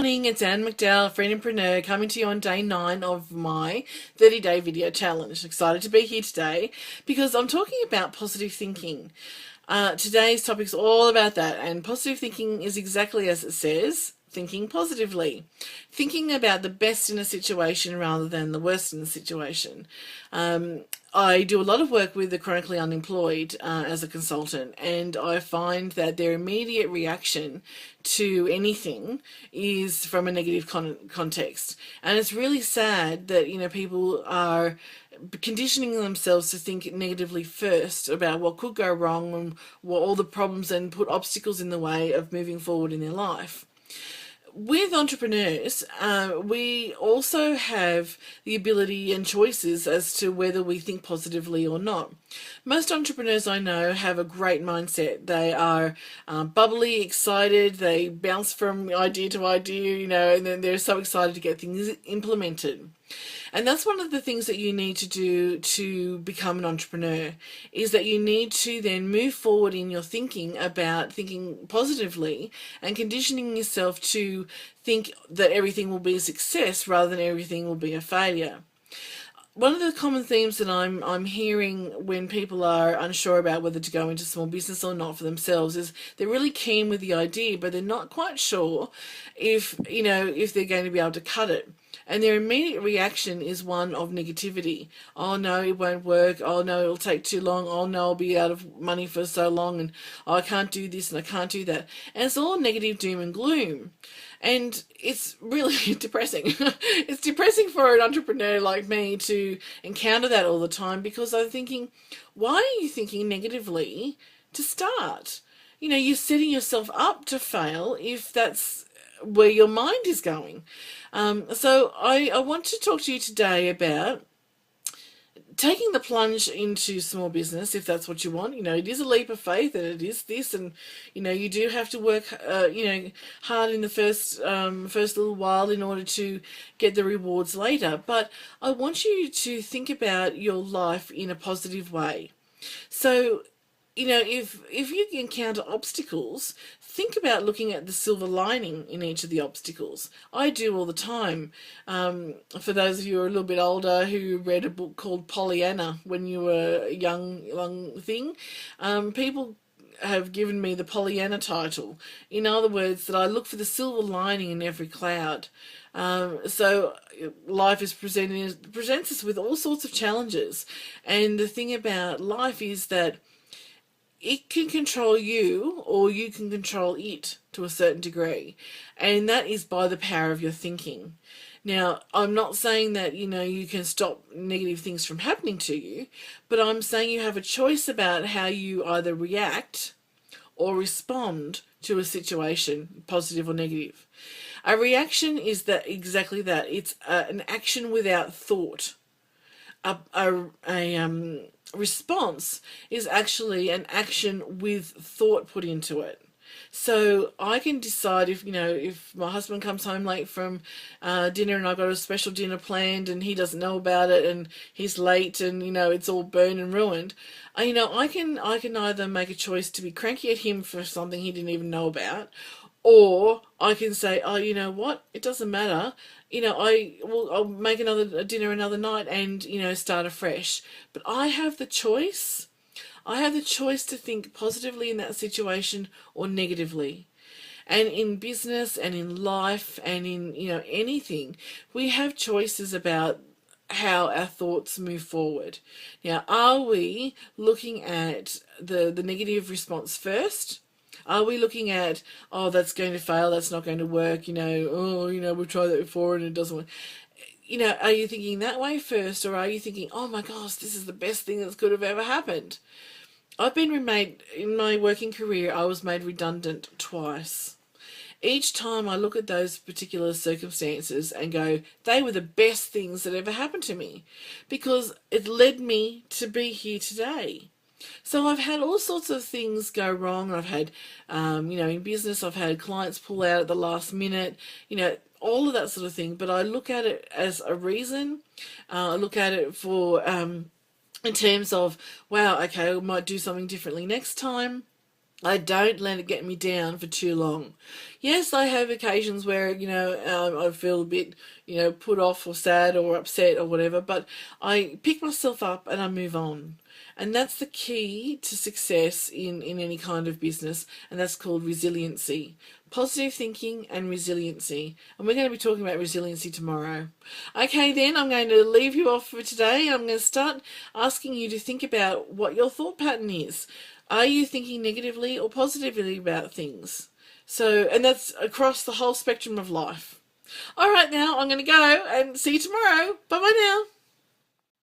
Morning, it's Anne McDowell, Freedompreneur, coming to you on day 9 of my 30-day video challenge. Excited to be here today because I'm talking about positive thinking. Today's topic is all about that, and positive thinking is exactly as it says, thinking positively. Thinking about the best in a situation rather than the worst in the situation. I do a lot of work with the chronically unemployed as a consultant, and I find that their immediate reaction to anything is from a negative context. And it's really sad that, people are conditioning themselves to think negatively first about what could go wrong and what all the problems, and put obstacles in the way of moving forward in their life. With entrepreneurs, we also have the ability and choices as to whether we think positively or not. Most entrepreneurs I know have a great mindset. They are bubbly, excited, they bounce from idea to idea, and then they're so excited to get things implemented. And that's one of the things that you need to do to become an entrepreneur, is that you need to then move forward in your thinking about thinking positively and conditioning yourself to think that everything will be a success rather than everything will be a failure. One of the common themes that I'm hearing when people are unsure about whether to go into small business or not for themselves is they're really keen with the idea, but they're not quite sure if they're going to be able to cut it. And their immediate reaction is one of negativity. Oh no, it won't work. Oh no, it'll take too long. Oh no, I'll be out of money for so long, and oh, I can't do this and I can't do that. And it's all negative doom and gloom. And it's really depressing. It's depressing for an entrepreneur like me to encounter that all the time, because I'm thinking, why are you thinking negatively to start? You're setting yourself up to fail if that's where your mind is going. So I want to talk to you today about taking the plunge into small business, if that's what you want. It is a leap of faith, and it is this, and you do have to work hard in the first little while in order to get the rewards later. But I want you to think about your life in a positive way. So if you encounter obstacles, think about looking at the silver lining in each of the obstacles. I do all the time. For those of you who are a little bit older, who read a book called Pollyanna when you were a young thing, people have given me the Pollyanna title. In other words, that I look for the silver lining in every cloud. So life is presents us with all sorts of challenges, and the thing about life is that it can control you, or you can control it to a certain degree, and that is by the power of your thinking. Now, I'm not saying that you can stop negative things from happening to you, but I'm saying you have a choice about how you either react or respond to a situation, positive or negative. A reaction is exactly that. It's an action without thought. A response is actually an action with thought put into it. So I can decide if my husband comes home late from dinner, and I've got a special dinner planned and he doesn't know about it, and he's late, and it's all burned and ruined. I can either make a choice to be cranky at him for something he didn't even know about, or I can say, oh, you know what? It doesn't matter. I'll make another dinner another night, and start afresh. But I have the choice. I have the choice to think positively in that situation or negatively. And in business and in life and in anything, we have choices about how our thoughts move forward. Now, are we looking at the negative response first? Are we looking at, oh, that's going to fail, that's not going to work, we've tried that before and it doesn't work? Are you thinking that way first, or are you thinking, oh my gosh, this is the best thing that could have ever happened? I've been made, in my working career, I was made redundant twice. Each time I look at those particular circumstances and go, they were the best things that ever happened to me, because it led me to be here today. So I've had all sorts of things go wrong. I've had, in business, I've had clients pull out at the last minute, all of that sort of thing. But I look at it as a reason. I look at it in terms of, wow, okay, I might do something differently next time. I don't let it get me down for too long. Yes, I have occasions where, I feel a bit, put off or sad or upset or whatever, but I pick myself up and I move on. And that's the key to success in any kind of business, and that's called resiliency. Positive thinking and resiliency. And we're going to be talking about resiliency tomorrow. Okay, then I'm going to leave you off for today, and I'm going to start asking you to think about what your thought pattern is. Are you thinking negatively or positively about things? And that's across the whole spectrum of life. All right, now I'm going to go and see you tomorrow. Bye bye now.